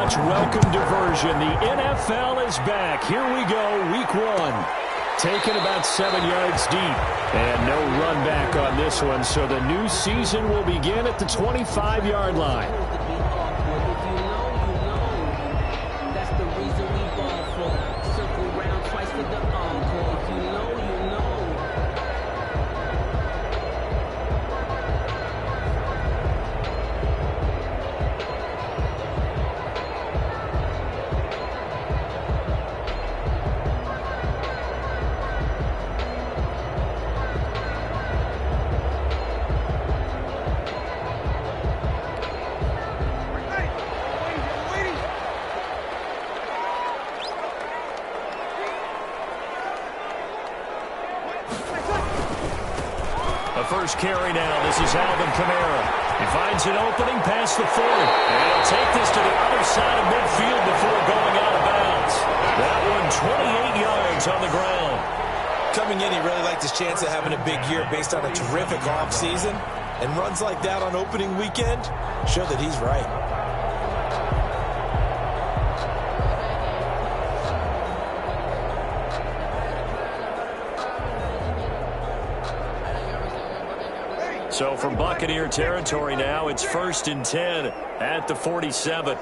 much welcome diversion. The NFL is back. Here we go, week 1. Taken about 7 yards deep. And no run back on this one, so the new season will begin at the 25-yard line. First carry now. This is Alvin Kamara. He finds an opening past the 40. And he'll take this to the other side of midfield before going out of bounds. That one 28 yards on the ground. Coming in, he really liked his chance of having a big year based on a terrific offseason. And runs like that on opening weekend show that he's right. So from Buccaneer territory now, it's 1st and 10 at the 47.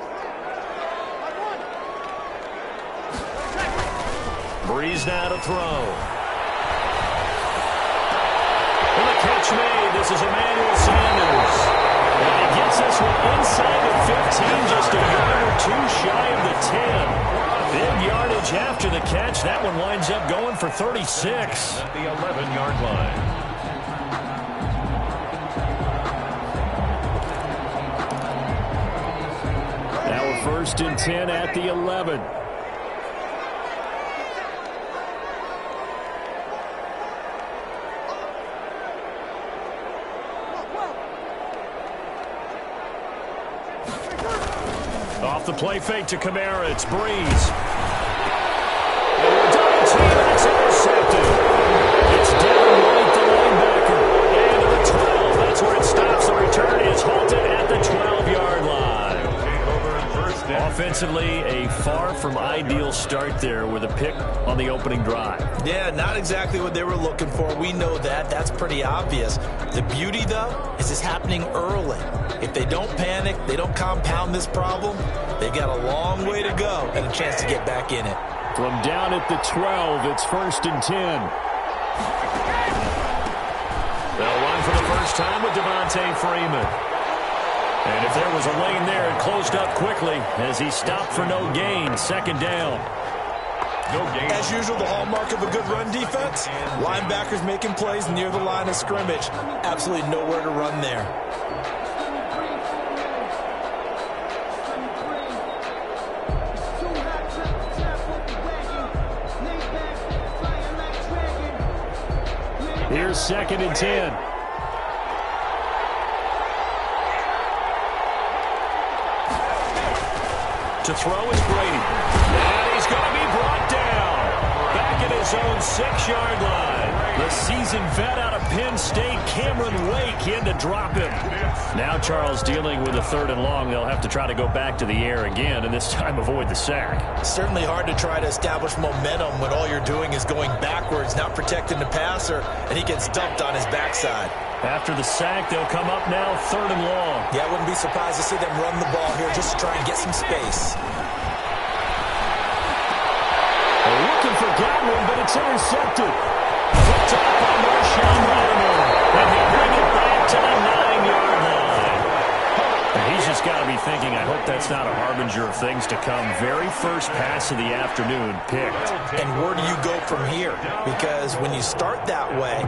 Breeze now to throw. And the catch made. This is Emmanuel Sanders. And he gets this one inside the 15, just a yard or two shy of the 10. Big yardage after the catch. That one winds up going for 36. At the 11-yard line. First and 10 at the 11. Off the play fake to Kamara. It's Breeze. Double team, that's intercepted. It's Devin White, the linebacker. And to the 12. That's where it stops. The return is halted at the 12-yard line. Offensively, a far from ideal start there with a pick on the opening drive. Yeah, not exactly what they were looking for. We know that. That's pretty obvious. The beauty, though, is it's happening early. If they don't panic, they don't compound this problem, they've got a long way to go and a chance to get back in it. From down at the 12, it's 1st and 10. They'll run for the first time with Devontae Freeman. And if there was a lane there, it closed up quickly as he stopped for no gain. 2nd down. No gain. As usual, the hallmark of a good run defense, linebackers making plays near the line of scrimmage. Absolutely nowhere to run there. Here's 2nd and 10. To throw is Brady. And he's going to be brought down. Back at his own 6-yard line. The seasoned vet out of Penn State, Cameron Wake, in to drop him. Now Charles dealing with a 3rd and long. They'll have to try to go back to the air again, and this time avoid the sack. Certainly hard to try to establish momentum when all you're doing is going backwards, not protecting the passer, and he gets dumped on his backside. After the sack, they'll come up now 3rd and long. Yeah, I wouldn't be surprised to see them run the ball here just to try and get some space. They're looking for Godwin, but it's intercepted. Picked up by Marshawn Lattimore. And they bring it back to the 9-yard line. And he's just got to be thinking, I hope that's not a harbinger of things to come. Very first pass of the afternoon picked. And where do you go from here? Because when you start that way,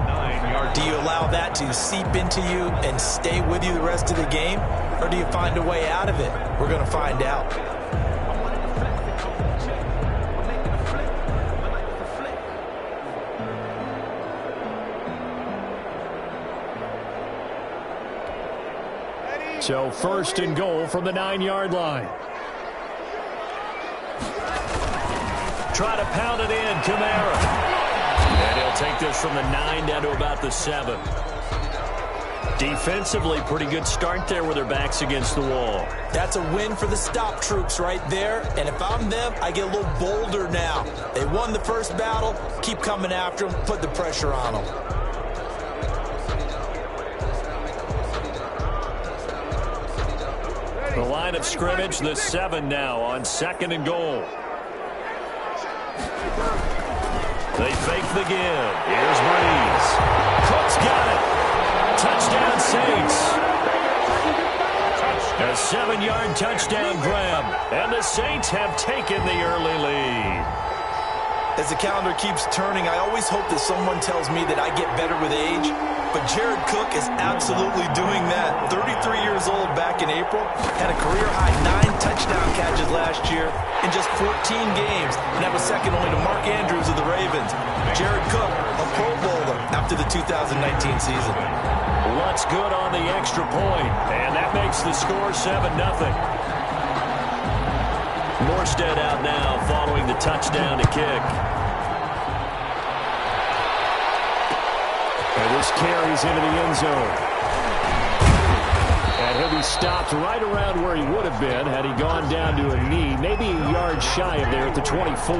do you allow that to seep into you and stay with you the rest of the game? Or do you find a way out of it? We're going to find out. So 1st and goal from the 9-yard line. Try to pound it in, Kamara. And he'll take this from the 9 down to about the 7. Defensively, pretty good start there with their backs against the wall. That's a win for the stop troops right there. And if I'm them, I get a little bolder now. They won the first battle. Keep coming after them. Put the pressure on them. The line of scrimmage, the 7 now on 2nd and goal. They fake the give. Here's Breeze. Cook's got it. Touchdown Saints. A 7-yard touchdown grab. And the Saints have taken the early lead. As the calendar keeps turning, I always hope that someone tells me that I get better with age. But Jared Cook is absolutely doing that. 33 years old back in April. Had a career-high 9 touchdown catches last year in just 14 games. And that was second only to Mark Andrews of the Ravens. Jared Cook, a Pro Bowler after the 2019 season. What's good on the extra point? And that makes the score 7-0. Morstead out now following the touchdown to kick. And this carries into the end zone. And he'll be stopped right around where he would have been had he gone down to a knee, maybe a yard shy of there at the 24.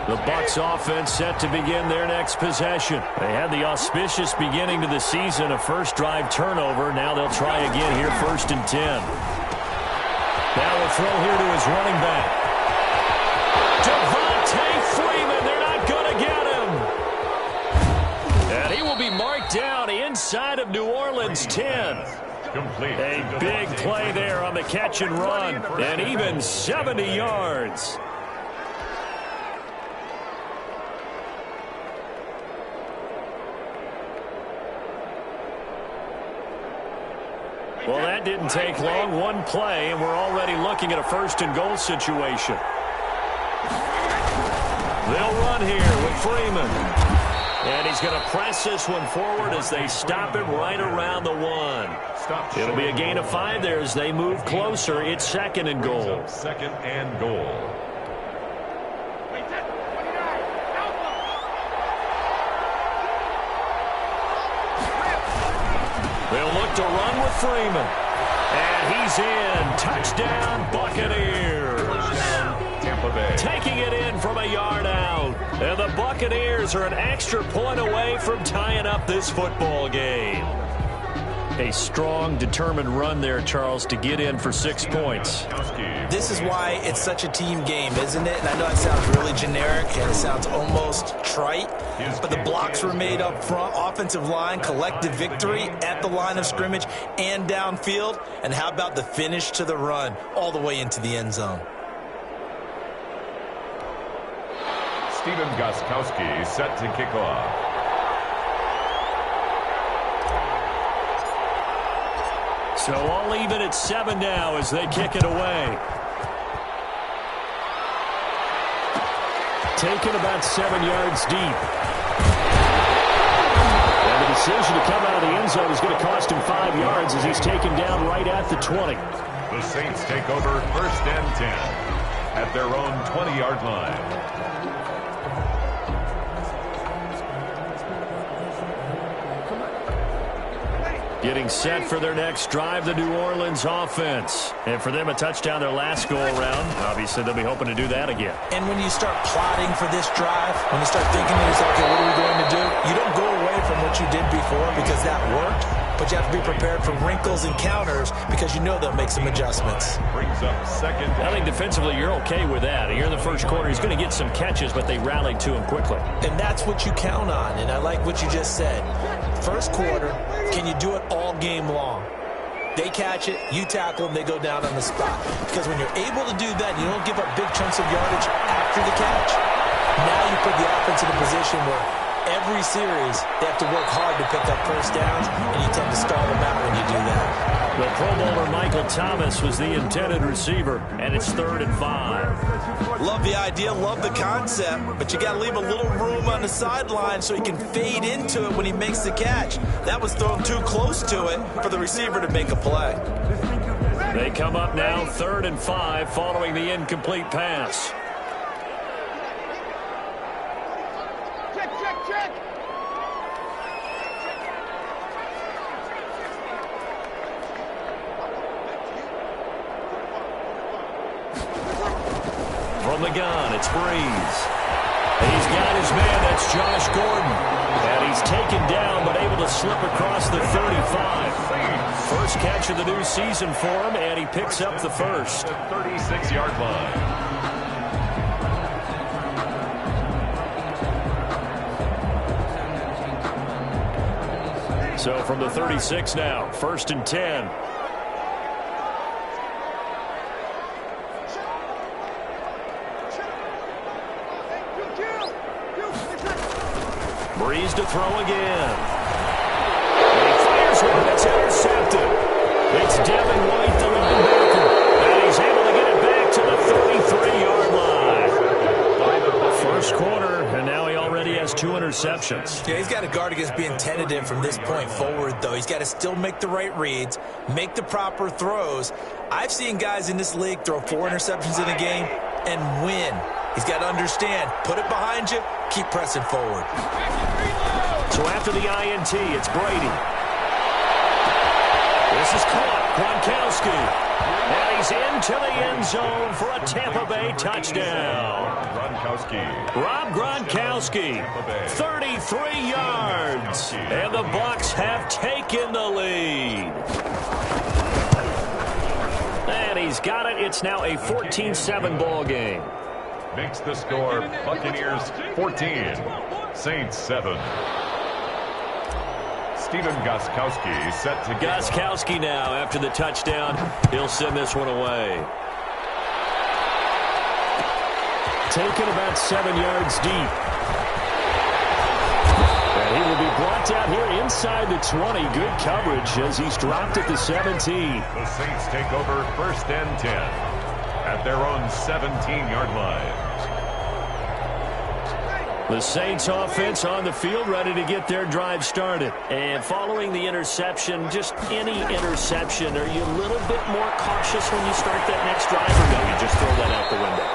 The Bucs offense set to begin their next possession. They had the auspicious beginning to the season, a first drive turnover. Now they'll try again here, 1st and 10. Now a throw here to his running back. Devontae Freeman, they're not going to get him. And he will be marked down inside of New Orleans 10. A big play there on the catch and run, and even 70 yards. Well, that didn't take long. One play, and we're already looking at a 1st and goal situation. They'll run here with Freeman. And he's going to press this one forward as they stop him right around the 1. It'll be a gain of 5 there as they move closer. It's 2nd and goal. 2nd and goal. They'll look to run with Freeman. And he's in. Touchdown, Buccaneers. Tampa Bay. Taking it in from a yard out. And the Buccaneers are an extra point away from tying up this football game. A strong, determined run there, Charles, to get in for 6 points. This is why it's such a team game, isn't it? And I know it sounds really generic and it sounds almost trite, but the blocks were made up front, offensive line, collective victory at the line of scrimmage and downfield. And how about the finish to the run all the way into the end zone? Stephen Gostkowski set to kick off. So all even at 7 now as they kick it away. Taken about 7 yards deep. And the decision to come out of the end zone is going to cost him 5 yards as he's taken down right at the 20. The Saints take over 1st and 10 at their own 20-yard line. Getting set for their next drive, the New Orleans offense. And for them, a touchdown their last go-around. Obviously, they'll be hoping to do that again. And when you start plotting for this drive, when you start thinking to yourself, okay, what are we going to do? You don't go away from what you did before because that worked. But you have to be prepared for wrinkles and counters because you know they'll make some adjustments. Brings up 2nd. I think defensively you're okay with that. Here in the first quarter, he's going to get some catches, but they rallied to him quickly. And that's what you count on. And I like what you just said. First quarter, can you do it all game long? They catch it, you tackle them, they go down on the spot. Because when you're able to do that, you don't give up big chunks of yardage after the catch. Now you put the offense in a position where every series, they have to work hard to pick up first downs, and you tend to stall them out when you do that. The Pro Bowler Michael Thomas was the intended receiver, and it's 3rd and 5. Love the idea, love the concept, but you got to leave a little room on the sideline so he can fade into it when he makes the catch. That was thrown too close to it for the receiver to make a play. They come up now 3rd and 5 following the incomplete pass. the gun. It's Breeze. He's got his man. That's Josh Gordon. And he's taken down but able to slip across the 35. First catch of the new season for him, and he picks up the first. 36-yard line. So from the 36 now, 1st and 10. Breeze to throw again. And he fires one. It's intercepted. It's Devin White, the linebacker. And he's able to get it back to the 33-yard line. First quarter, and now he already has 2 interceptions. Yeah, he's got to guard against being tentative from this point forward, though. He's got to still make the right reads, make the proper throws. I've seen guys in this league throw 4 interceptions in a game and win. He's got to understand, put it behind you, keep pressing forward. So after the INT, it's Brady. This is caught. Gronkowski. And he's into the end zone for a Tampa Bay touchdown. Rob Gronkowski, 33 yards. And the Bucs have taken the lead. And he's got it. It's now a 14-7 ball game. Makes the score Buccaneers 14, Saints 7. Stephen Gostkowski set to get. Gostkowski now after the touchdown. He'll send this one away. Taken about 7 yards deep. And he will be brought down here inside the 20. Good coverage as he's dropped at the 17. The Saints take over 1st and 10 at their own 17-yard line. The Saints offense on the field, ready to get their drive started. And following the interception, just any interception, are you a little bit more cautious when you start that next drive, or no, you just throw that out the window?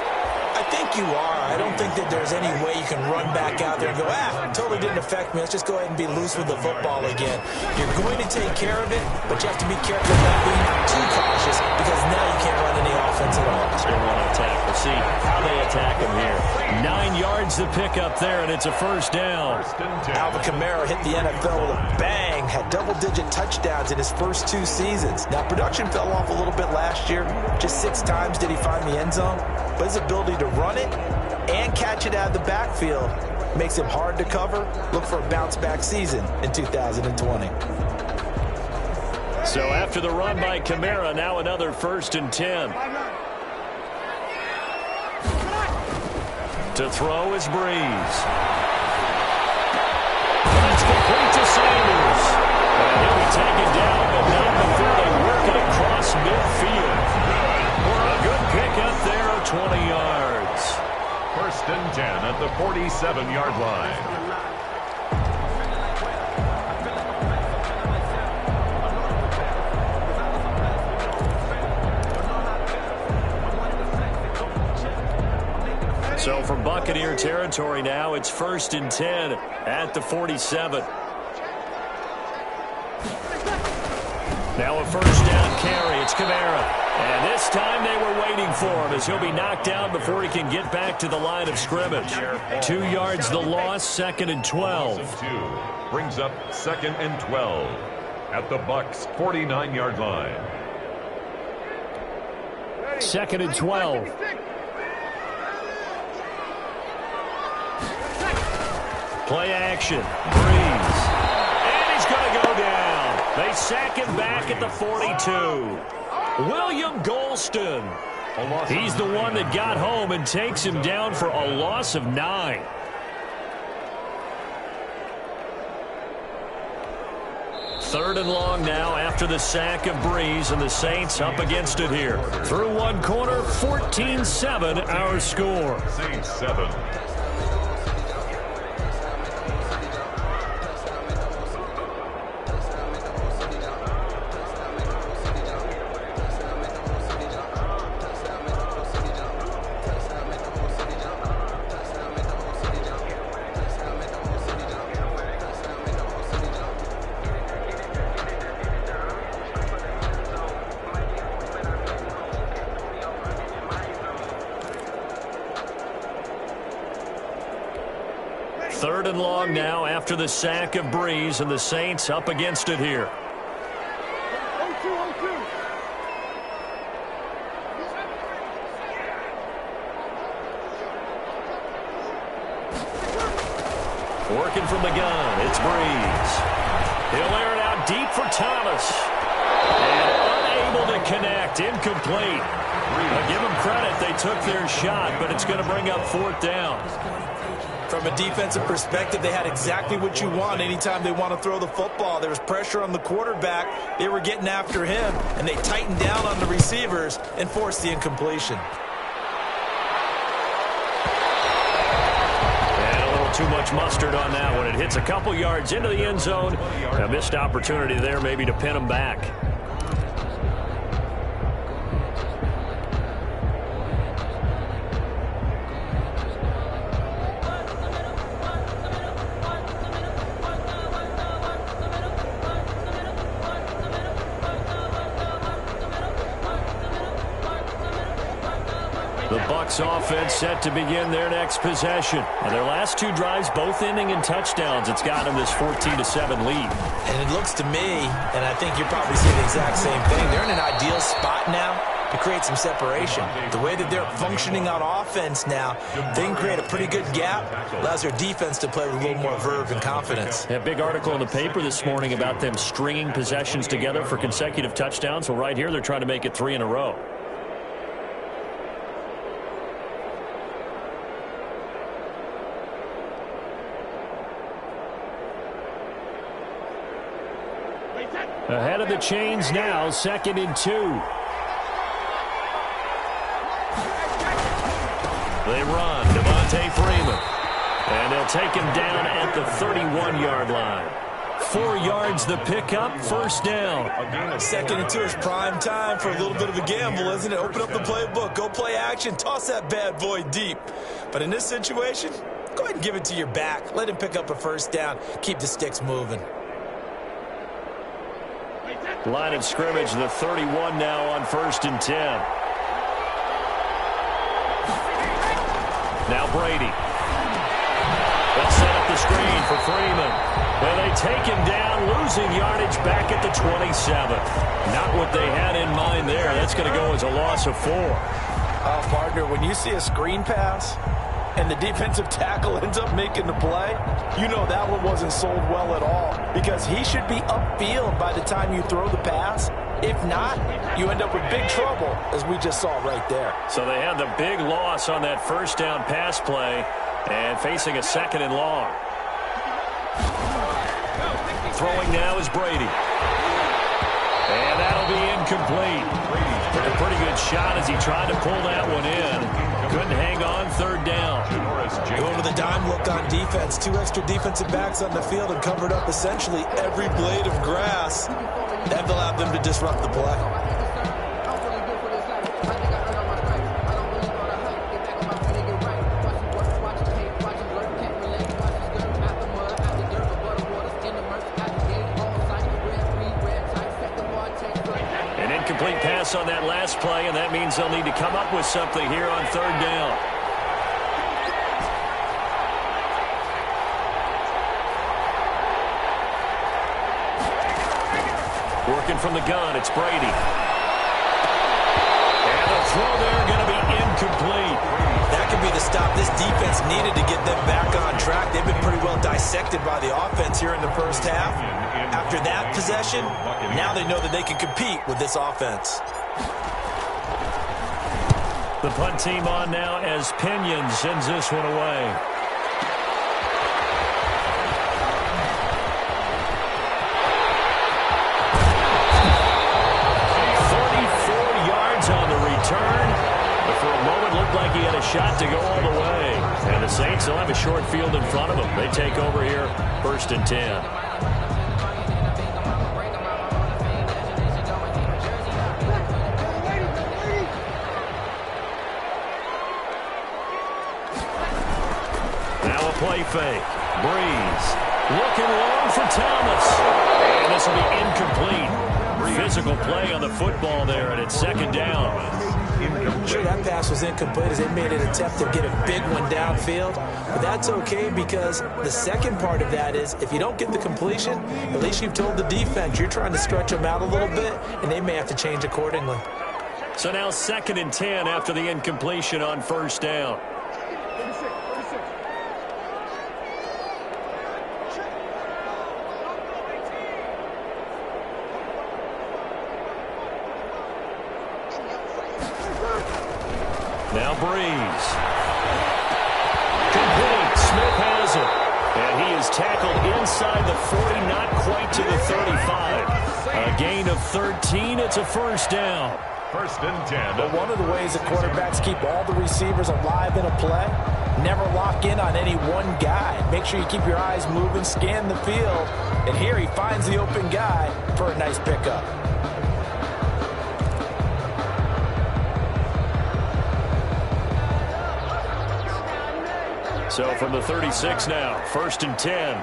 I think you are. I don't think that there's any way you can run back out there and go, totally didn't affect me. Let's just go ahead and be loose with the football again. You're going to take care of it, but you have to be careful about being too cautious because now you can't run any offense at all. Still want to attack. We'll see how they attack him here. 9 yards to pick up there, and it's a 1st down. Alvin Kamara hit the NFL with a bang, had double-digit touchdowns in his first 2 seasons. Now, production fell off a little bit last year. Just 6 times did he find the end zone. But his ability to run it and catch it out of the backfield makes him hard to cover. Look for a bounce-back season in 2020. So after the run by Kamara, now another 1st and 10. To throw is Breeze. That's complete to Sanders. And he'll be taken down, but not before they work it across midfield. A good pickup there of 20 yards. 1st and 10 at the 47-yard line. So from Buccaneer territory now, it's 1st and 10 at the 47. Now a 1st down carry. It's Kamara. And this time they were waiting for him as he'll be knocked down before he can get back to the line of scrimmage. 2 yards the loss, 2nd and 12. Brings up 2nd and 12 at the Bucs' 49-yard line. 2nd and 12. Play action. Breeze. And he's going to go down. They sack him back at the 42. William Golston. He's the one that got home and takes him down for a loss of 9. Third and long now after the sack of Breeze, and the Saints up against it here. Through one quarter, 14-7 our score. Saints 7. 3rd and long now after the sack of Breeze, and the Saints up against it here. Working from the gun, it's Breeze. He'll air it out deep for Thomas. And unable to connect, incomplete. Now give them credit, they took their shot, but it's going to bring up 4th down. From a defensive perspective, they had exactly what you want anytime they want to throw the football. There was pressure on the quarterback. They were getting after him, and they tightened down on the receivers and forced the incompletion. Too much mustard on that one. It hits a couple yards into the end zone. A missed opportunity there maybe to pin them back. The Bucs offense set to begin their next possession. And their last 2 drives both ending in touchdowns. It's got them this 14-7 lead. And it looks to me, and I think you're probably seeing the exact same thing, they're in an ideal spot now to create some separation. The way that they're functioning on offense now, they can create a pretty good gap. Allows their defense to play with a little more verve and confidence. A big article in the paper this morning about them stringing possessions together for consecutive touchdowns. Well, right here, they're trying to make it 3 in a row. Ahead of the chains now, 2nd and 2. They run, Devontae Freeman. And they'll take him down at the 31-yard line. 4 yards the pickup, 1st down. 2nd and 2 is prime time for a little bit of a gamble, isn't it? Open up the playbook, go play action, toss that bad boy deep. But in this situation, go ahead and give it to your back. Let him pick up a 1st down, keep the sticks moving. Line of scrimmage, the 31 now on 1st and 10. Now Brady. They'll set up the screen for Freeman. Well, they take him down, losing yardage back at the 27th. Not what they had in mind there. That's going to go as a loss of 4. Partner, when you see a screen pass and the defensive tackle ends up making the play, you know that one wasn't sold well at all, because he should be upfield by the time you throw the pass. If not, you end up with big trouble, as we just saw right there. So they had the big loss on that 1st down pass play and facing a 2nd and long. Throwing now is Brady. And that'll be incomplete. Took a pretty good shot as he tried to pull that one in. Couldn't hang on, 3rd down. Going to the dime look on defense. 2 extra defensive backs on the field and covered up essentially every blade of grass. That allowed them to disrupt the play. Incomplete pass on that last play, and that means they'll need to come up with something here on 3rd down. Working from the gun, it's Brady. And the throw there going to be incomplete. That could be the stop this defense needed to get them back on track. They've been pretty well dissected by the offense here in the 1st half. After that possession, now they know that they can compete with this offense. The punt team on now as Pinion sends this one away. On the return, but for a moment looked like he had a shot to go all the way. And the Saints will have a short field in front of them. They take over here, 1st and 10. Now a play fake. Breeze looking long for Thomas. And this will be incomplete. Physical play on the football there, and it's 2nd down. incomplete. Sure, that pass was incomplete as they made an attempt to get a big one downfield. But that's okay because the second part of that is if you don't get the completion, at least you've told the defense you're trying to stretch them out a little bit, and they may have to change accordingly. So now 2nd and 10 after the incompletion on first down. Now Breeze. Complete. Smith has it. And he is tackled inside the 40, not quite to the 35. A gain of 13. It's a first down. 1st and 10. But one of the ways that quarterbacks keep all the receivers alive in a play, never lock in on any one guy. Make sure you keep your eyes moving, scan the field. And here he finds the open guy for a nice pickup. So from the 36 now, 1st and 10.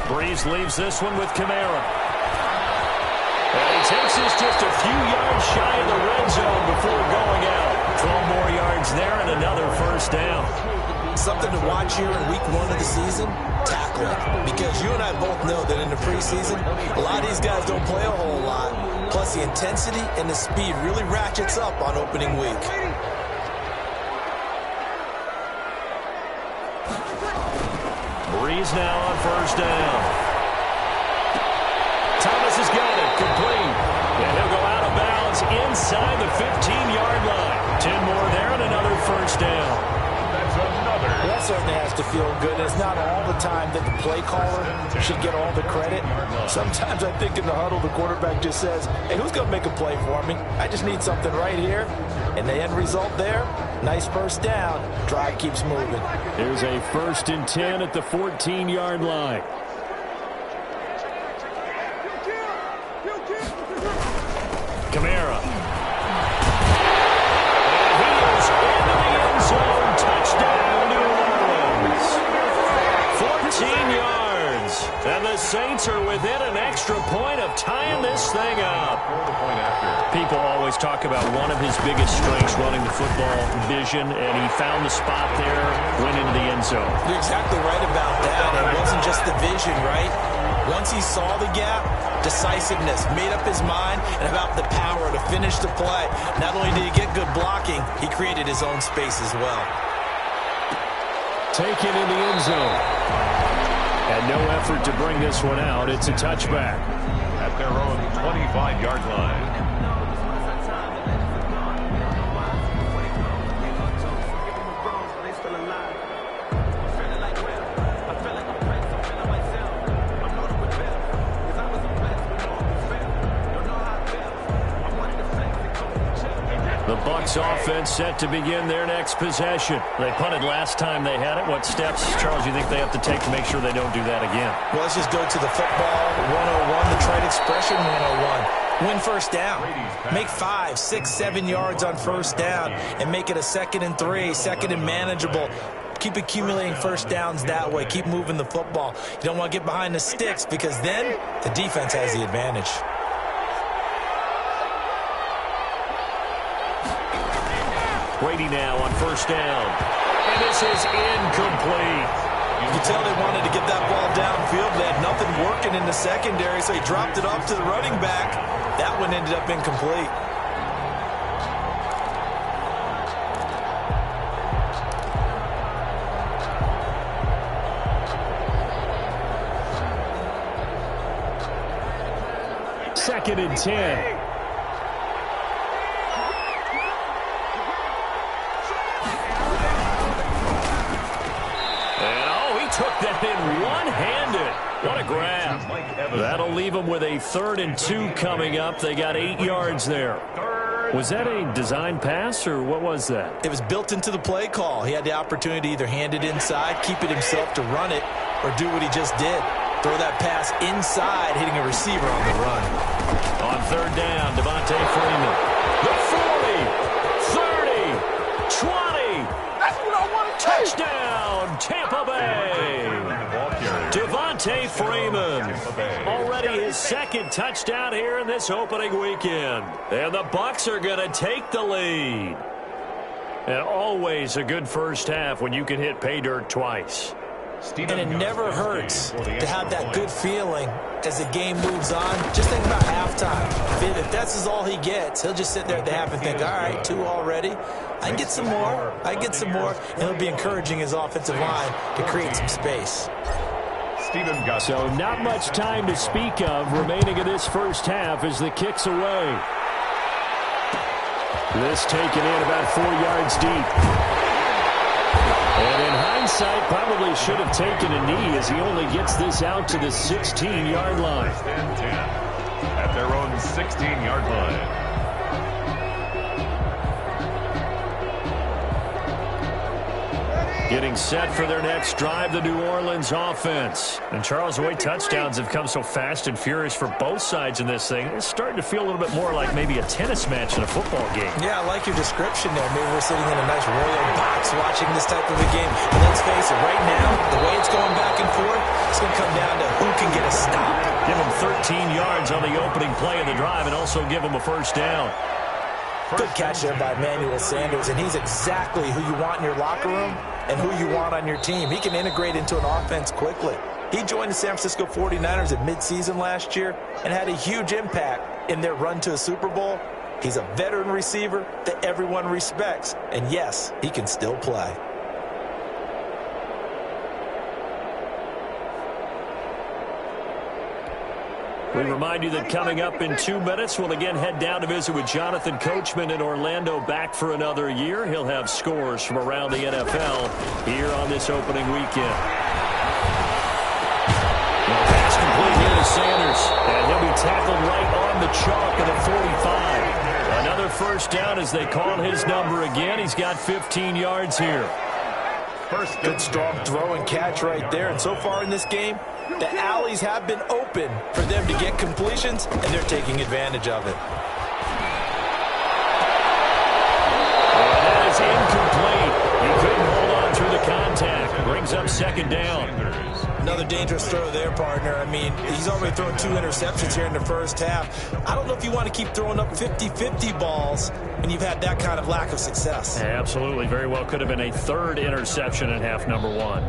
Breeze leaves this one with Kamara. And he takes this just a few yards shy of the red zone before going out. 12 more yards there and another first down. Something to watch here in week 1 of the season, tackling. Because you and I both know that in the preseason, a lot of these guys don't play a whole lot. Plus the intensity and the speed really ratchets up on opening week. Breeze now on first down. Thomas has got it, complete. And he'll go out of bounds inside the 15-yard line. 10 more there and another first down. That's another. Well, that certainly has to feel good. It's not all the time that the play caller should get all the credit. Sometimes I think in the huddle, the quarterback just says, hey, who's going to make a play for me? I just need something right here. And the end result there, nice first down. Drive keeps moving. Here's a 1st and 10 at the 14-yard line. Kamara. And he is into the end zone. Touchdown, New Orleans. 14 yards. And the Saints are within an extra point of tying this thing up. People always talk about one of his biggest strengths running the football, vision, and he found the spot there, went into the end zone. You're exactly right about that. It wasn't just the vision, right? Once he saw the gap, decisiveness, made up his mind, and about the power to finish the play. Not only did he get good blocking, he created his own space as well. Taken in the end zone. And no effort to bring this one out. It's a touchback. At their own 25-yard line. The Bucs offense set to begin their next possession. They punted last time they had it. What steps, Charles, you think they have to take to make sure they don't do that again? Well, let's just go to the football 101, the trade expression 101. Win first down. Make 5, 6, 7 yards on first down and make it a 2nd and 3, 2nd and manageable. Keep accumulating first downs that way. Keep moving the football. You don't want to get behind the sticks because then the defense has the advantage. Brady now on first down. And this is incomplete. You can tell they wanted to get that ball downfield. They had nothing working in the secondary, so he dropped it off to the running back. That one ended up incomplete. Second and 10. Took that in one-handed. What a grab. That'll leave them with a 3rd and 2 coming up. They got 8 yards there. Was that a design pass, or what was that? It was built into the play call. He had the opportunity to either hand it inside, keep it himself to run it, or do what he just did. Throw that pass inside, hitting a receiver on the run. On 3rd down, Devontae Freeman. The 40, 30, 20. That's what I want to touchdown, Tampa Bay. Devontae Devontae Freeman. Already his second touchdown here in this opening weekend. And the Bucs are going to take the lead. And always a good first half when you can hit pay dirt twice. And it never hurts to have that good feeling as the game moves on. Just think about halftime. If that's all he gets, he'll just sit there at the half and think, all right, 2 already. I can get some more. I get some more. And he'll be encouraging his offensive line to create some space. So not much time to speak of remaining in this first half as the kick's away. This taken in about 4 yards deep. And in hindsight, probably should have taken a knee as he only gets this out to the 16-yard line. At their own 16-yard line. Getting set for their next drive, the New Orleans offense. And Charles, the way touchdowns have come so fast and furious for both sides in this thing, it's starting to feel a little bit more like maybe a tennis match in a football game. Yeah, I like your description there. Maybe we're sitting in a nice royal box watching this type of a game. And let's face it, right now, the way it's going back and forth, it's going to come down to who can get a stop. Give him 13 yards on the opening play of the drive and also give him a first down. Good catch there by Emmanuel Sanders, and he's exactly who you want in your locker room and who you want on your team. He can integrate into an offense quickly. He joined the San Francisco 49ers at midseason last year and had a huge impact in their run to a Super Bowl. He's a veteran receiver that everyone respects, and yes, he can still play. We remind you that coming up in 2 minutes, we'll again head down to visit with Jonathan Coachman in Orlando, back for another year. He'll have scores from around the NFL here on this opening weekend. Pass complete here to Sanders, and he'll be tackled right on the chalk of the 45. Another first down as they call his number again. He's got 15 yards here. Good strong throw and catch right there. And so far in this game, the alleys have been open for them to get completions, and they're taking advantage of it. And that is incomplete. He couldn't hold on through the contact. Brings up second down. Another dangerous throw there, partner. I mean, he's already thrown 2 interceptions here in the first half. I don't know if you want to keep throwing up 50-50 balls when you've had that kind of lack of success. Yeah, absolutely. Very well could have been a 3rd interception in half number 1.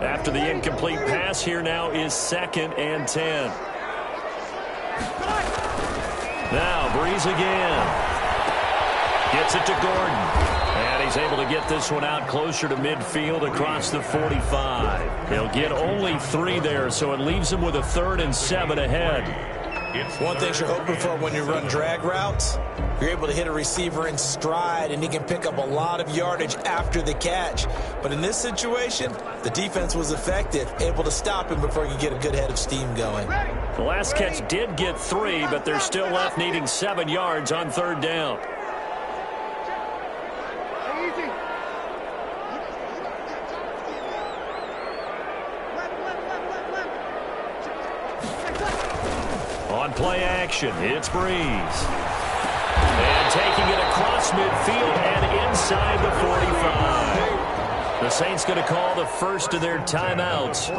After the incomplete pass, here now is 2nd and 10. Now, Breeze again. Gets it to Gordon. And he's able to get this one out closer to midfield across the 45. He'll get only 3 there, so it leaves him with a 3rd and 7 ahead. One thing you're hoping for when you run drag routes, you're able to hit a receiver in stride, and he can pick up a lot of yardage after the catch. But in this situation, the defense was effective, able to stop him before he could get a good head of steam going. The last catch did get 3, but they're still left needing 7 yards on 3rd down. On play action, it's Breeze. And taking it across midfield and inside the 45. The Saints going to call the first of their timeouts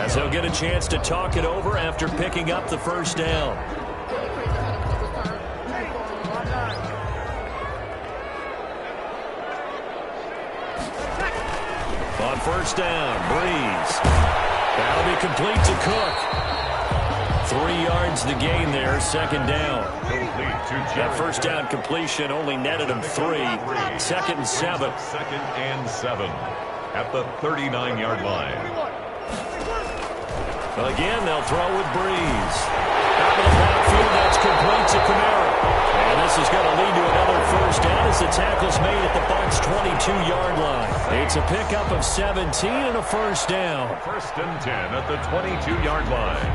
as they'll get a chance to talk it over after picking up the first down. On first down, Breeze. That'll be complete to Cook. 3 yards the gain there, 2nd down. That first down completion only netted him 3. 2nd and 7. 2nd and 7 at the 39-yard line. Well, again, they'll throw with Breeze. Out of the backfield, that's complete to Kamara. And this is going to lead to another first down as the tackle's made at the Bucs' 22-yard line. It's a pickup of 17 and a first down. 1st and 10 at the 22-yard line.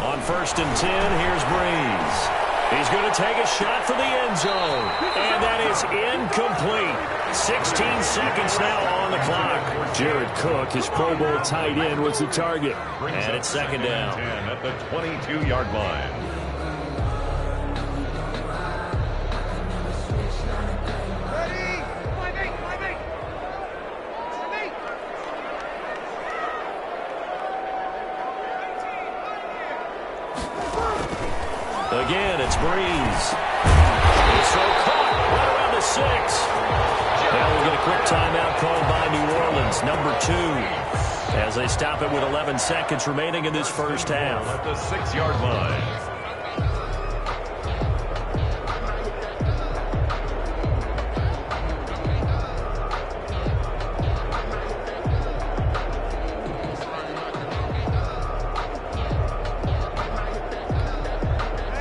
On 1st and 10, here's Breeze. He's going to take a shot for the end zone. And that is incomplete. 16 seconds now on the clock. Jared Cook, his Pro Bowl tight end, was the target. And it's second down. 10 at the 22-yard line. Again, it's Breeze. He's so caught right around the 6. Now we'll get a quick timeout called by New Orleans, number 2, as they stop it with 11 seconds remaining in this first half. At the 6-yard line.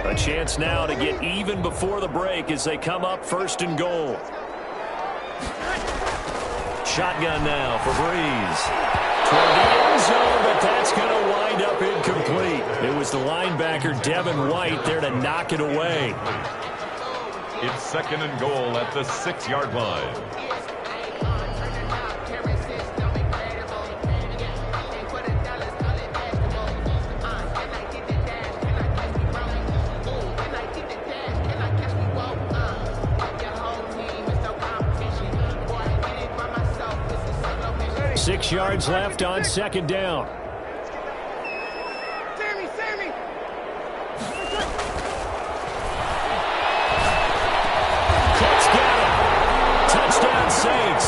A chance now to get even before the break as they come up first and goal. Shotgun now for Breeze. Toward the end zone, but that's going to wind up incomplete. It was the linebacker, Devin White, there to knock it away. It's second and goal at the 6-yard line. Six yards left on second down. Sammy! Cook's got it. Touchdown Saints.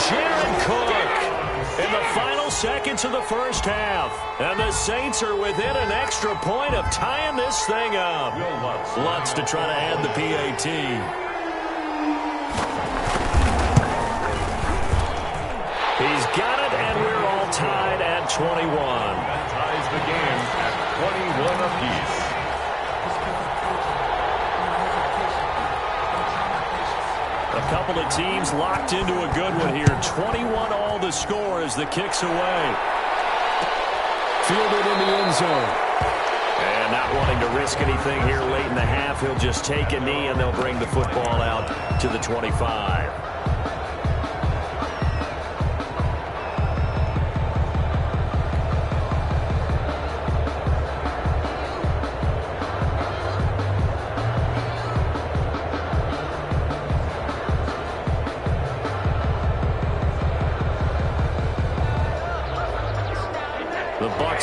Jared Cook in the final seconds of the first half. And the Saints are within an extra point of tying this thing up. Lutz to try to add the PAT. He's got it, and we're all tied at 21. That ties the game at 21 apiece. A couple of teams locked into a good one here. 21 all the score as the kick's away. Fielded in the end zone. And not wanting to risk anything here late in the half, he'll just take a knee, and they'll bring the football out to the 25.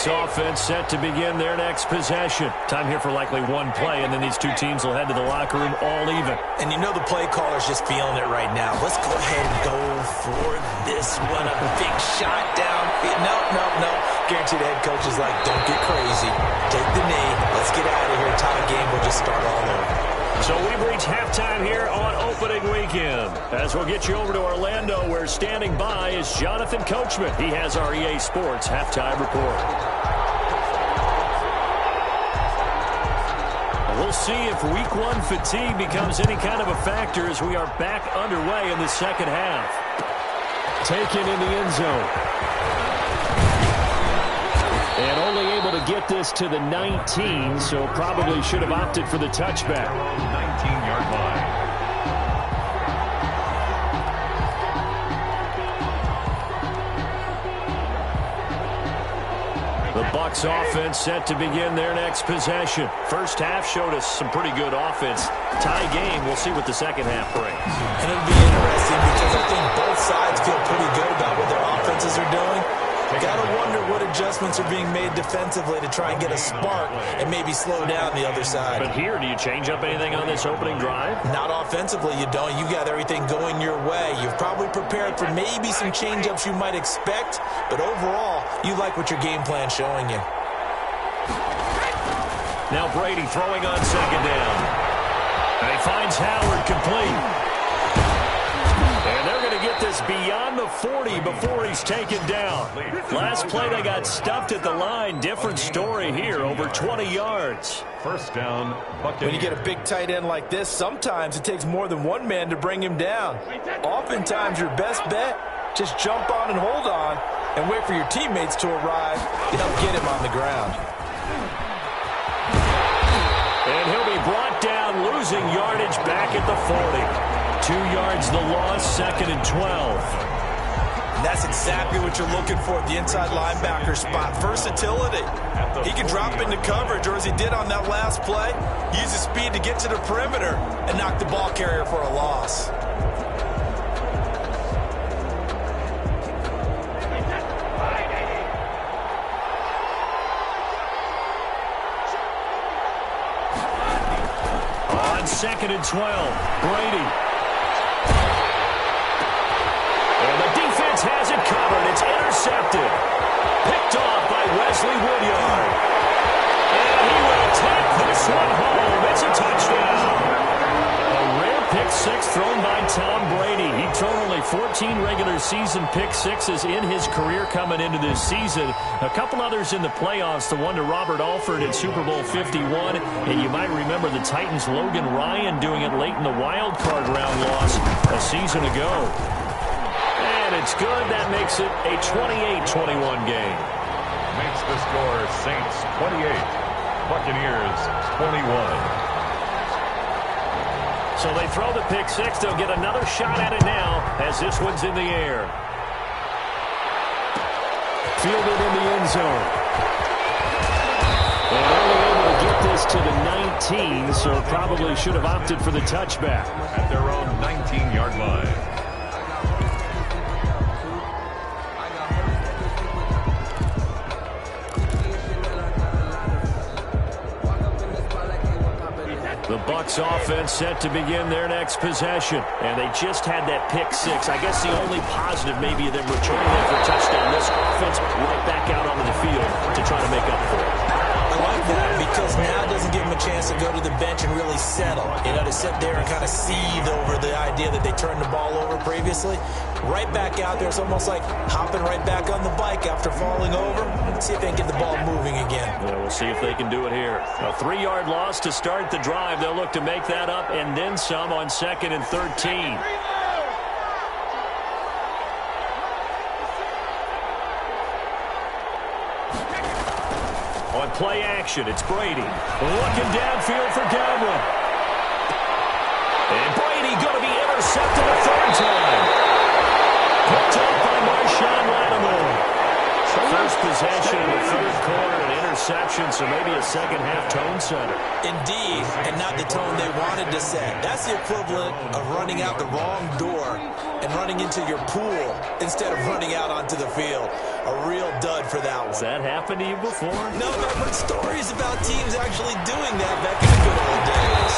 Offense set to begin their next possession. Time here for likely one play, and then these two teams will head to the locker room all even. And you know the play caller's just feeling it right now. Let's go ahead and go for this one. A big shot downfield. No. Guarantee the head coach is like, don't get crazy. Take the knee. Let's get out of here. Tie game. We'll just start all over. So we've reached halftime here on opening weekend. As we'll get you over to Orlando, where standing by is Jonathan Coachman. He has our EA Sports halftime report. We'll see if week one fatigue becomes any kind of a factor as we are back underway in the second half. Taken in the end zone. And only able to get this to the 19, so probably should have opted for the touchback. 19-yard line. The Bucs offense set to begin their next possession. First half showed us some pretty good offense. Tie game. We'll see what the second half brings. And it'll be interesting because I think both sides feel pretty good about what their offenses are doing. Got to wonder what adjustments are being made defensively to try and get a spark and maybe slow down the other side. But here, do you change up anything on this opening drive? Not offensively, you don't. You got everything going your way. You've probably prepared for maybe some change-ups you might expect, but overall, you like what your game plan's showing you. Now Brady throwing on second down. And he finds Howard complete. And they're going to get this beyond the 40 before he's taken down. Last play, they got stuffed at the line. Different story here, over 20 yards. First down, Buccaneers. When you get a big tight end like this, sometimes it takes more than one man to bring him down. Oftentimes, your best bet, just jump on and hold on and wait for your teammates to arrive to help get him on the ground. And he'll be brought down, losing yardage back at the 40. 2 yards the loss, 2nd and 12. And that's exactly what you're looking for at the inside linebacker spot. Versatility. He can drop into coverage, or as he did on that last play, use his speed to get to the perimeter and knock the ball carrier for a loss. On 2nd and 12, Brady. And the defense has it covered. It's intercepted. Picked off by Wesley Woodyard. And he will take this one home. It's a touchdown. A rare pick six thrown by Tom Brady. He'd thrown only 14 regular season pick sixes in his career coming into this season. A couple others in the playoffs, the one to Robert Alford in Super Bowl 51. And you might remember the Titans' Logan Ryan doing it late in the wild card round loss a season ago. And it's good. That makes it a 28-21 game. Makes the score Saints 28, Buccaneers 21. So they throw the pick six. They'll get another shot at it now as this one's in the air. Fielded in the end zone. And only able to get this to the 19, so probably should have opted for the touchback. At their own 19-yard line. The Bucs offense set to begin their next possession. And they just had that pick six. I guess the only positive maybe of them returning it for a touchdown. This offense right back out onto the field to try to make up for it. I like that because now it doesn't give them a chance to go to the bench and really settle. You know, to sit there and kind of seethe over the idea that they turned the ball over previously. Right back out there. It's almost like hopping right back on the bike after falling over. See if they can get the ball moving again. Yeah, we'll see if they can do it here. A 3-yard loss to start the drive. They'll look to make that up and then some on 2nd and 13. On play action, it's Brady. Looking downfield for Gamble. And Brady going to be intercepted a 3rd time. Picked up by Marshawn Lattimore. First possession in the 3rd quarter, an interception, so maybe a second-half tone setter. Indeed, and not the tone they wanted to set. That's the equivalent of running out the wrong door and running into your pool instead of running out onto the field. A real dud for that one. Has that happened to you before? No, but I've heard stories about teams actually doing that back in the good old days.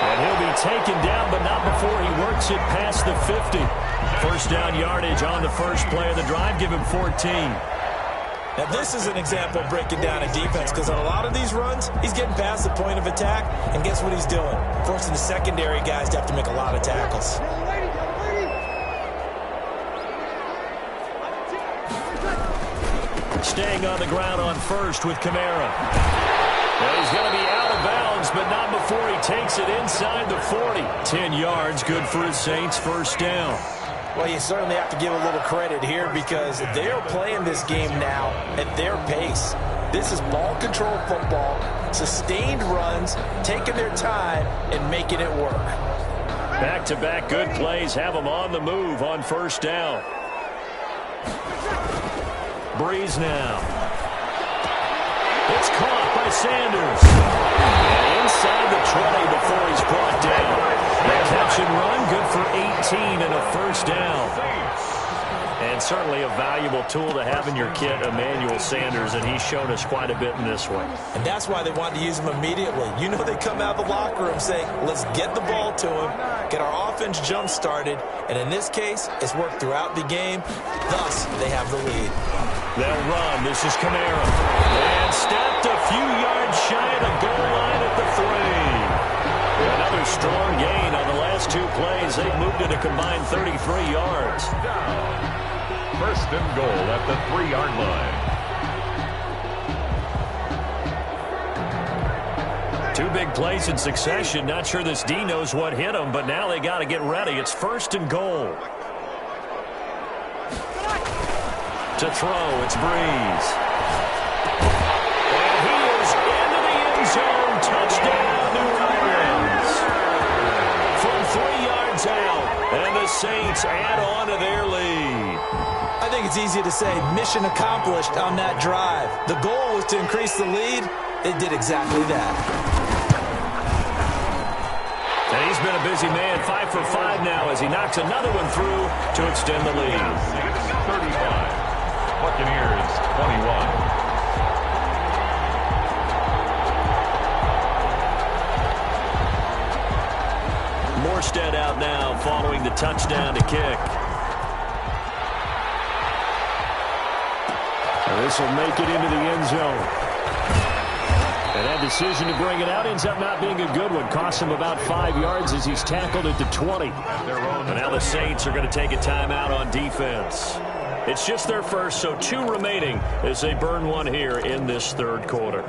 And he'll be taken down, but not before he works it past the 50. First down yardage on the first play of the drive. Give him 14. Now, this is an example of breaking down a defense because on a lot of these runs, he's getting past the point of attack, and guess what he's doing? Forcing the secondary guys to have to make a lot of tackles. Staying on the ground on first with Kamara. Well, he's going to be out of bounds, but not before he takes it inside the 40. 10 yards, good for his Saints, first down. Well, you certainly have to give a little credit here because they're playing this game now at their pace. This is ball control football, sustained runs, taking their time and making it work. Back-to-back good plays have them on the move on first down. Breeze now. It's caught by Sanders. And inside the 20 before he's brought down. That catch and run, good for 18 and a first down. And certainly a valuable tool to have in your kit, Emmanuel Sanders, and he's shown us quite a bit in this one. And that's why they wanted to use him immediately. You know they come out of the locker room saying, let's get the ball to him, get our offense jump-started, and in this case, it's worked throughout the game. Thus, they have the lead. They'll run. This is Kamara. And stepped a few yards shy of the goal line at the 3. Another strong gain on the last 2 plays. They've moved it a combined 33 yards. First and goal at the 3-yard line. 2 big plays in succession. Not sure this D knows what hit him, but now they got to get ready. It's first and goal. To throw, it's Breeze. And he is into the end zone. Touchdown, it's easy to say mission accomplished on that drive. The goal was to increase the lead. It did exactly that. And he's been a busy man, 5 for 5 now as he knocks another one through to extend the lead. 35. Buccaneers 21. Morstead out now following the touchdown to kick. This will make it into the end zone. And that decision to bring it out ends up not being a good one. Costs him about 5 yards as he's tackled at the 20. And now the Saints are going to take a timeout on defense. It's just their first, so 2 remaining as they burn one here in this third quarter.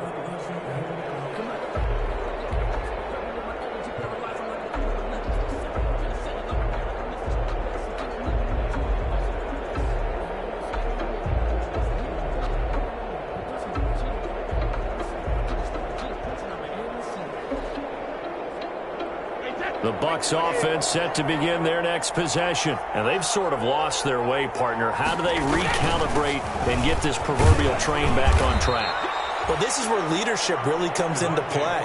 The Bucs offense set to begin their next possession. And they've sort of lost their way, partner. How do they recalibrate and get this proverbial train back on track? Well, this is where leadership really comes into play.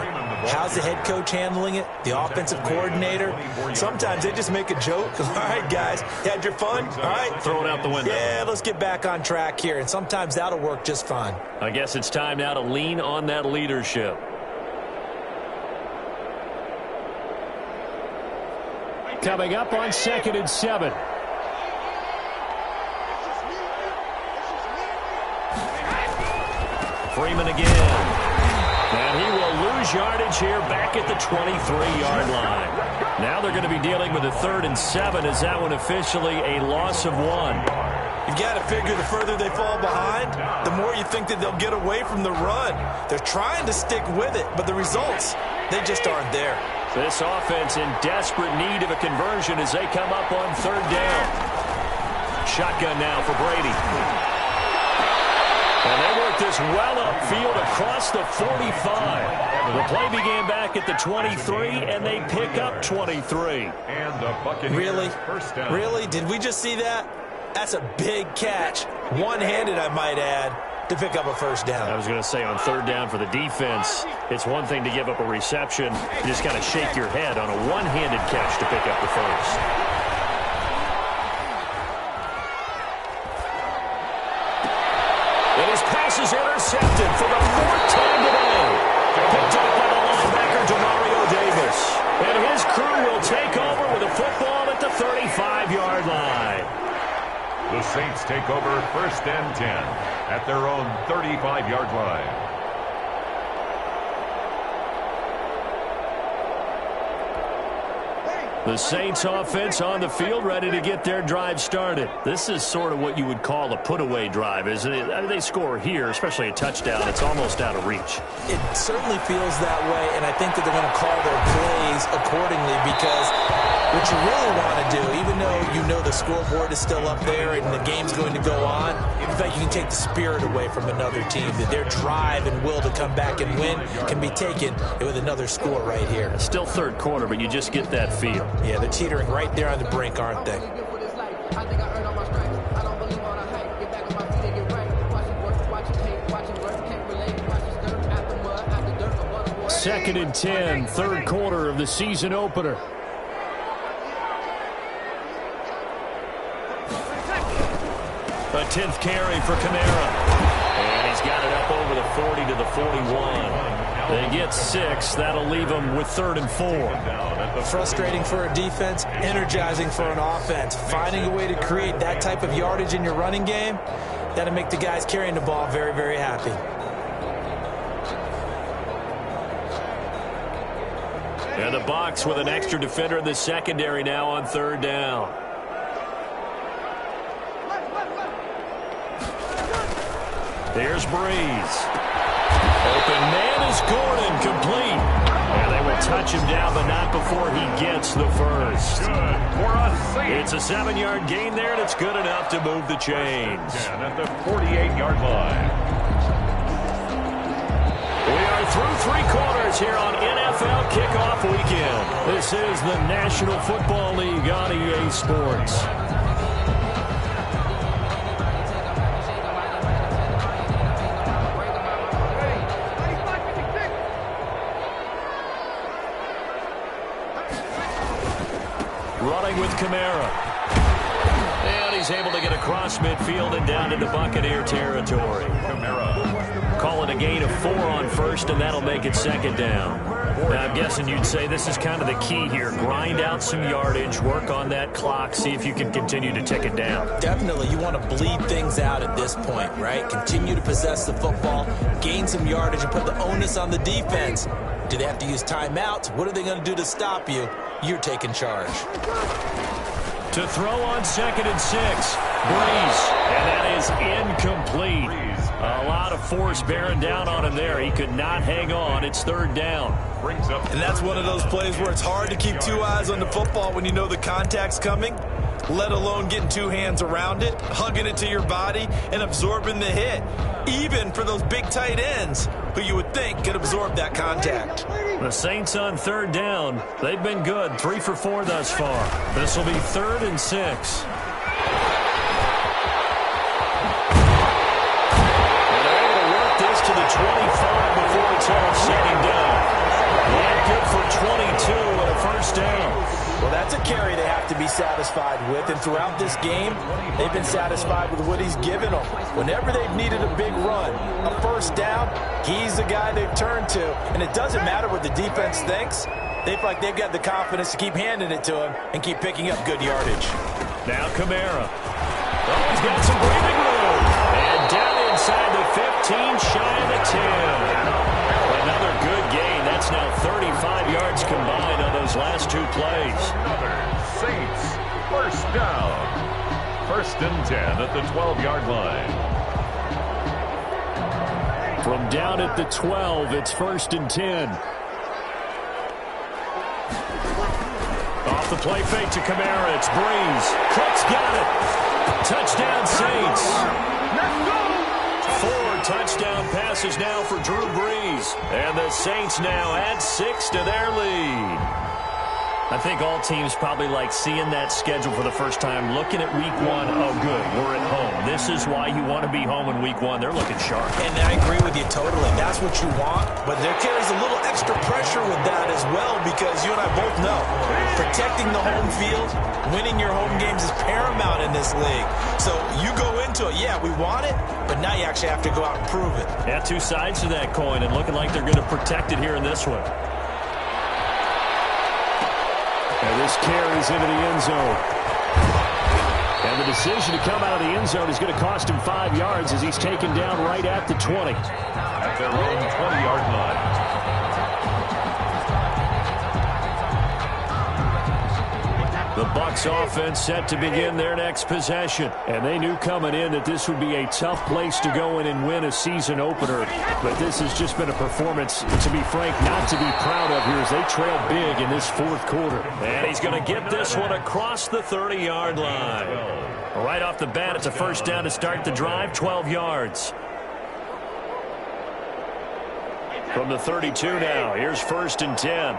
How's the head coach handling it? The offensive coordinator? Sometimes they just make a joke. All right, guys, you had your fun? All right. Throw it out the window. Yeah, let's get back on track here. And sometimes that'll work just fine. I guess it's time now to lean on that leadership. Coming up on 2nd and 7. Freeman again. And he will lose yardage here back at the 23-yard line. Now they're going to be dealing with a 3rd and 7. Is that one officially a loss of 1? You've got to figure the further they fall behind, the more you think that they'll get away from the run. They're trying to stick with it, but the results, they just aren't there. This offense in desperate need of a conversion as they come up on 3rd down. Shotgun now for Brady. And they work this well upfield across the 45. The play began back at the 23, and they pick up 23. And the Buccaneers Really? first down. Really? Did we just see that? That's a big catch. One-handed, I might add, to pick up a first down. I was going to say on 3rd down for the defense, it's one thing to give up a reception. You just kind of shake your head on a one-handed catch to pick up the first. And his pass is intercepted for the 4th time today. Picked up by the linebacker, Demario Davis. And his crew will take over with a football at the 35-yard line. The Saints take over 1st and 10 at their own 35-yard line. The Saints offense on the field ready to get their drive started. This is sort of what you would call a put-away drive, isn't it? I mean, they score here, especially a touchdown. It's almost out of reach. It certainly feels that way, and I think that they're going to call their plays accordingly because what you really want to do, even though you know the scoreboard is still up there and the game's going to go on, in fact, you can take the spirit away from another team, that their drive and will to come back and win can be taken with another score right here. Still 3rd quarter, but you just get that feel. Yeah, they're teetering right there on the brink, aren't they? Second and 10, 3rd quarter of the season opener. A 10th carry for Kamara. And he's got it up over the 40 to the 41. They get 6. That'll leave them with 3rd and 4. Frustrating for a defense, energizing for an offense. Finding a way to create that type of yardage in your running game, that'll make the guys carrying the ball very, very happy. And the Bucs with an extra defender in the secondary now on 3rd down. Here's Breeze. Open man is Gordon, complete. And they will touch him down, but not before he gets the first. It's a 7-yard gain there, and it's good enough to move the chains. At the 48-yard line. We are through 3 quarters here on NFL Kickoff Weekend. This is the National Football League on EA Sports. throwing with Kamara. And he's able to get across midfield and down into Buccaneer territory. Call it a gain of 4 on first, and that'll make it second down. Now, I'm guessing you'd say this is kind of the key here. Grind out some yardage, work on that clock, see if you can continue to tick it down. Definitely, you want to bleed things out at this point, right? Continue to possess the football, gain some yardage, and put the onus on the defense. Do they have to use timeouts? What are they going to do to stop you? You're taking charge. To throw on 2nd and 6, Breeze, and that is incomplete. A lot of force bearing down on him there. He could not hang on. It's 3rd down. And that's one of those plays where it's hard to keep 2 eyes on the football when you know the contact's coming, let alone getting 2 hands around it, hugging it to your body, and absorbing the hit. Even for those big tight ends who you would think could absorb that contact. The Saints on 3rd down. They've been good. 3 for 4 thus far. This will be 3rd and 6. And they're able to work this to the 25 before it's all said and done. And good for 22 and a 1st down. Well, that's a carry they have to be satisfied with, and throughout this game, they've been satisfied with what he's given them. Whenever they've needed a big run, a 1st down, he's the guy they've turned to. And it doesn't matter what the defense thinks. They feel like they've got the confidence to keep handing it to him and keep picking up good yardage. Now Kamara. Oh, he's got some breathing room. And down inside the 15, shy of the 10. Another good gain. That's now 35 yards combined on those last 2 plays. Saints, 1st down. 1st and 10 at the 12-yard line. From down at the 12, it's 1st and 10. Off the play fake to Kamara. It's Breeze. Cook's got it. Touchdown Saints. 4 touchdown passes now for Drew Brees. And the Saints now add 6 to their lead. I think all teams probably like seeing that schedule for the first time, looking at week 1. Oh, good, we're at home. This is why you want to be home in week 1. They're looking sharp. And I agree with you totally. That's what you want. But there carries a little extra pressure with that as well, because you and I both know protecting the home field, winning your home games is paramount in this league. So you go into it, yeah, we want it, but now you actually have to go out and prove it. Yeah, 2 sides to that coin, and looking like they're going to protect it here in this one. And this carries into the end zone. And the decision to come out of the end zone is going to cost him 5 yards as he's taken down right at the 20. At their own 20-yard line. The Bucs offense set to begin their next possession. And they knew coming in that this would be a tough place to go in and win a season opener. But this has just been a performance, to be frank, not to be proud of here as they trail big in this 4th quarter. And he's going to get this one across the 30-yard line. Right off the bat, it's a 1st down to start the drive, 12 yards. From the 32 now, here's 1st and 10.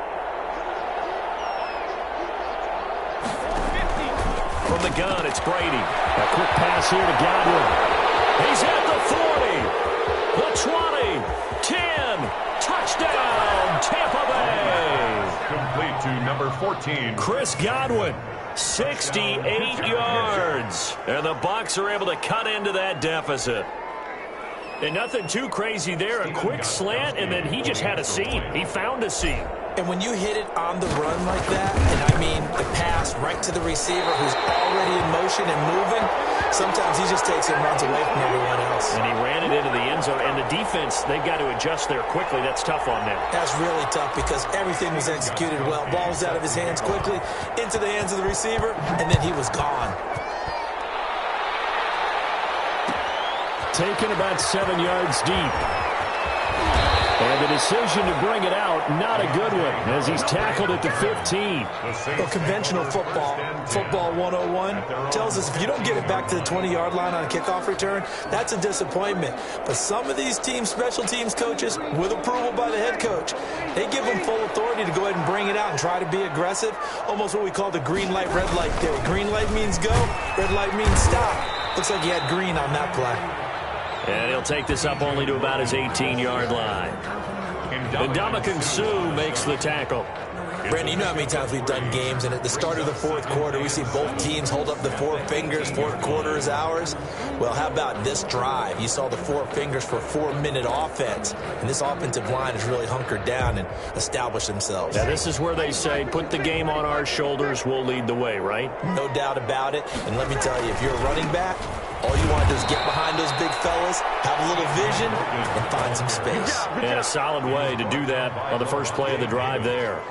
From the gun, it's Brady. A quick pass here to Godwin. He's at the 40, the 20, 10, touchdown, Tampa Bay. Complete to number 14. Chris Godwin, 68 yards. And the Bucs are able to cut into that deficit. And nothing too crazy there. A quick slant, and then he just had a seam. He found a seam. And when you hit it on the run like that, and I mean the pass right to the receiver who's already in motion and moving, sometimes he just takes it and runs away from everyone else. And he ran it into the end zone. And the defense, they've got to adjust there quickly. That's tough on them. That's really tough because everything was executed well. Ball was out of his hands quickly, into the hands of the receiver, and then he was gone. Taken about 7 yards deep. And the decision to bring it out, not a good one, as he's tackled at the 15. Well, conventional football 101, tells us if you don't get it back to the 20-yard line on a kickoff return, that's a disappointment. But some of these teams, special teams coaches, with approval by the head coach, they give them full authority to go ahead and bring it out and try to be aggressive, almost what we call the green light, red light theory. Green light means go, red light means stop. Looks like he had green on that play. And he'll take this up only to about his 18-yard line. And Atomicdawg06's makes the tackle. Brandon, you know how many times we've done games, and at the start of the fourth quarter, we see both teams hold up the four fingers, fourth quarter is ours. Well, how about this drive? You saw the four fingers for a 4-minute offense, and this offensive line has really hunkered down and established themselves. Yeah, this is where they say, put the game on our shoulders, we'll lead the way, right? No doubt about it, and let me tell you, if you're a running back, all you want to do is get behind those big fellas, have a little vision, and find some space. And a solid way to do that on the first play of the drive there.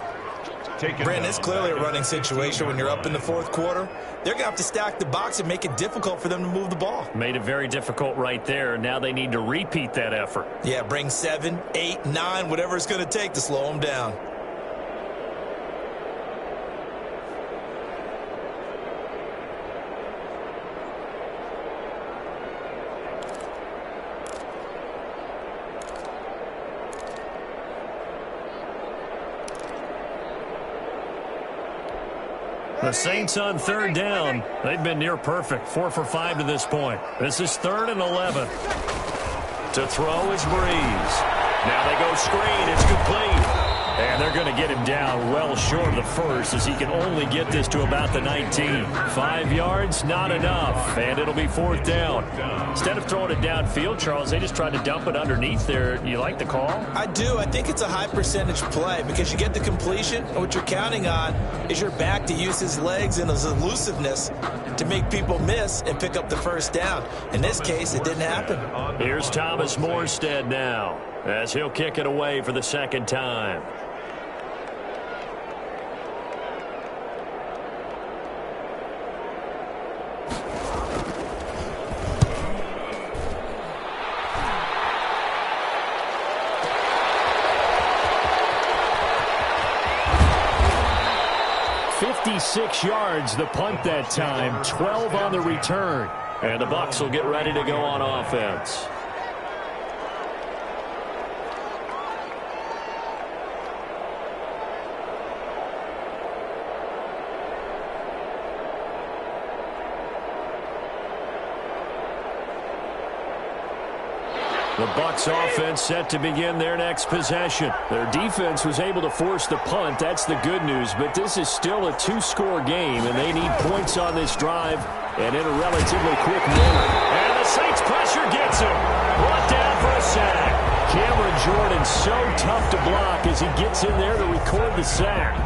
Brandon, it's clearly a running situation when you're up in the fourth quarter. They're going to have to stack the box and make it difficult for them to move the ball. Made it very difficult right there. Now they need to repeat that effort. Yeah, bring 7, 8, 9, whatever it's going to take to slow them down. The Saints on third down. They've been near perfect. 4 for 5 to this point. This is 3rd and 11. To throw is Breeze. Now they go screen. It's complete. And they're going to get him down well short of the first as he can only get this to about the 19. 5 yards, not enough. And it'll be 4th down. Instead of throwing it downfield, Charles, they just tried to dump it underneath there. You like the call? I do. I think it's a high percentage play because you get the completion, and what you're counting on is your back to use his legs and his elusiveness to make people miss and pick up the first down. In this case, it didn't happen. Here's Thomas Morstead now as he'll kick it away for the second time. Six yards the punt that time, 12 on the return. And the Bucs will get ready to go on offense. The Bucs offense set to begin their next possession. Their defense was able to force the punt. That's the good news. But this is still a 2-score game, and they need points on this drive and in a relatively quick manner. And the Saints pressure gets him. Brought down for a sack. Cameron Jordan so tough to block as he gets in there to record the sack.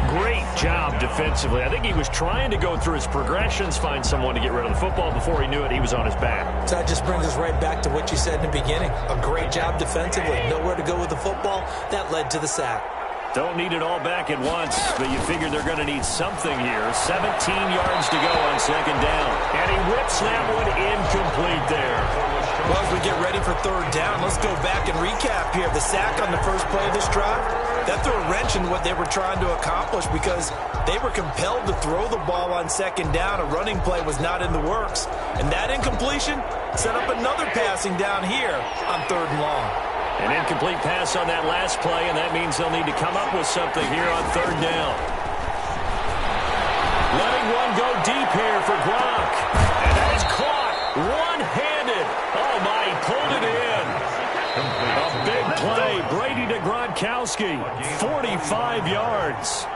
Great job defensively. I think he was trying to go through his progressions, find someone to get rid of the football. Before he knew it, he was on his back. So that just brings us right back to what you said in the beginning. A great job defensively. Nowhere to go with the football. That led to the sack. Don't need it all back at once, but you figure they're going to need something here. 17 yards to go on second down. And he whips that one incomplete there. Well, as we get ready for third down, let's go back and recap here. The sack on the first play of this drive, that threw a wrench in what they were trying to accomplish because they were compelled to throw the ball on second down. A running play was not in the works. And that incompletion set up another passing down here on 3rd and long. An incomplete pass on that last play, and that means they'll need to come up with something here on 3rd down. Letting one go deep here for Gronk. And that is caught one-handed. Oh, my, he pulled it in. A big play. Brady to Gronkowski. 45 yards.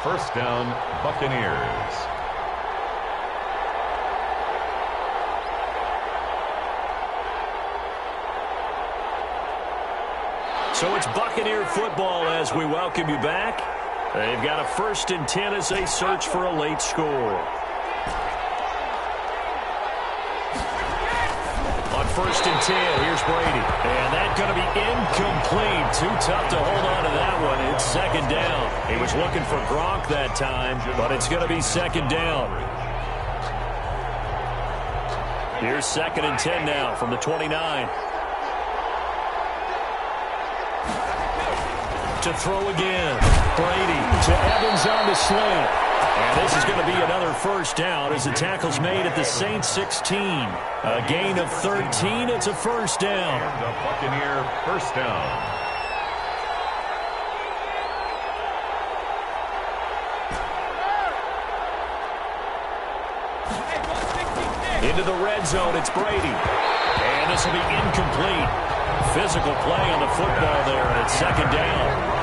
First down, Buccaneers. So it's Buccaneer football as we welcome you back. They've got a 1st and 10 as they search for a late score. On 1st and 10, here's Brady. And that's going to be incomplete. Too tough to hold on to that one. It's second down. He was looking for Gronk that time, but it's going to be second down. Here's 2nd and 10 now from the 29. To throw again. Brady to Evans on the slant. And this is going to be another first down as the tackle's made at the Saints 16. A gain of 13. It's a first down. And a Buccaneer first down. Into the red zone, it's Brady. And this will be incomplete. Physical play on the football there, and it's second down.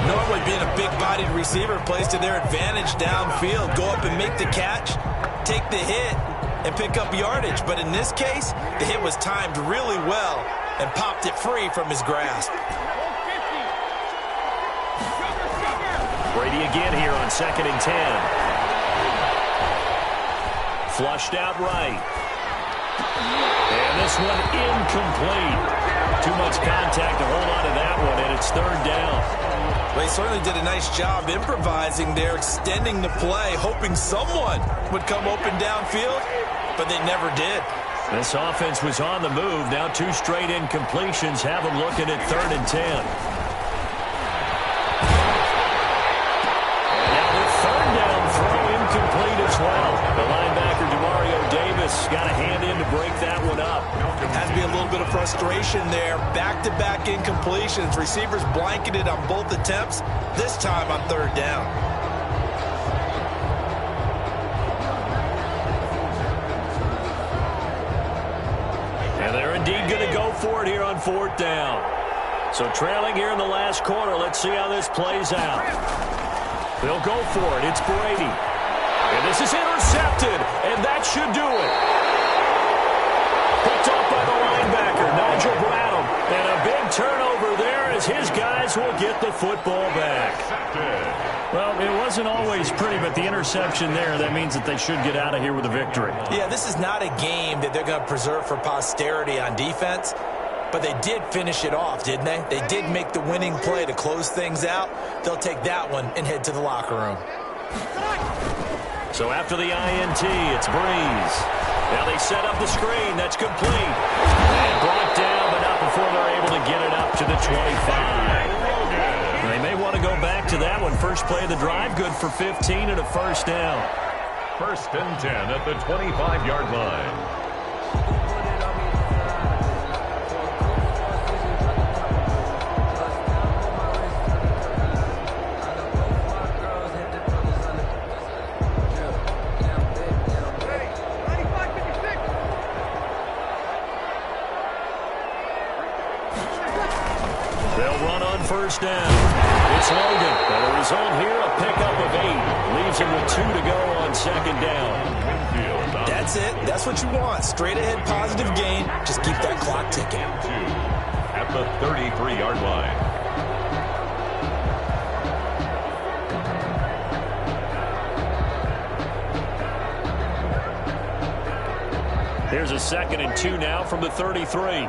Normally being a big-bodied receiver plays to their advantage downfield. Go up and make the catch, take the hit, and pick up yardage. But in this case, the hit was timed really well and popped it free from his grasp. Brady again here on 2nd and 10. Flushed out right. And this one incomplete. Too much contact to hold on to that one, and it's 3rd down. Well, he certainly did a nice job improvising there, extending the play, hoping someone would come open downfield, but they never did. This offense was on the move. Now 2 straight incompletions have them looking at 3rd and 10. And now the 3rd down throw incomplete as well. The linebacker, got a hand in to break that one up. Has to be a little bit of frustration there. Back-to-back incompletions. Receivers blanketed on both attempts, this time on 3rd down. And they're indeed going to go for it here on 4th down. So trailing here in the last quarter. Let's see how this plays out. They'll go for it. It's Brady. And this is intercepted, and that should do it. Picked up by the linebacker, Nigel Bradham. And a big turnover there as his guys will get the football back. Well, it wasn't always pretty, but the interception there, that means that they should get out of here with a victory. Yeah, this is not a game that they're going to preserve for posterity on defense. But they did finish it off, didn't they? They did make the winning play to close things out. They'll take that one and head to the locker room. So after the INT, it's Breeze. Now they set up the screen. That's complete. And brought down, but not before they're able to get it up to the 25. They may want to go back to that one. First play of the drive, good for 15 and a 1st down. 1st and 10 at the 25-yard line. They'll run on 1st down. It's Logan. And the result here, a pickup of 8. Leaves him with 2 to go on 2nd down. That's it. That's what you want. Straight ahead positive gain. Just keep that clock ticking. At the 33-yard line. Here's a 2nd and 2 now from the 33.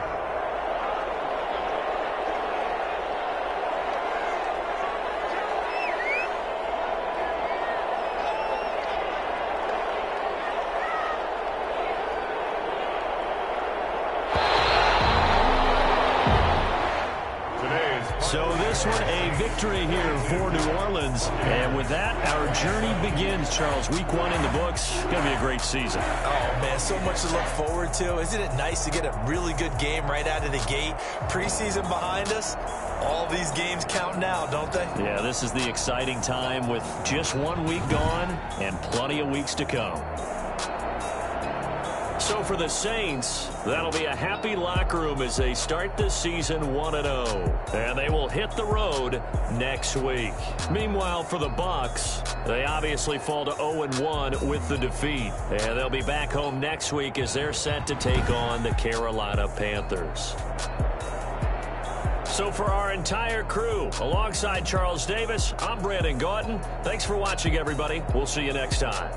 So this one, a victory here for New Orleans. And with that, our journey begins, Charles. Week 1 in the books. Going to be a great season. Oh, man, so much to look forward to. Isn't it nice to get a really good game right out of the gate? Preseason behind us. All these games count now, don't they? Yeah, this is the exciting time with just 1 week gone and plenty of weeks to come. So for the Saints, that'll be a happy locker room as they start this season 1-0. And they will hit the road next week. Meanwhile, for the Bucs, they obviously fall to 0-1 with the defeat. And they'll be back home next week as they're set to take on the Carolina Panthers. So for our entire crew, alongside Charles Davis, I'm Brandon Gautin. Thanks for watching, everybody. We'll see you next time.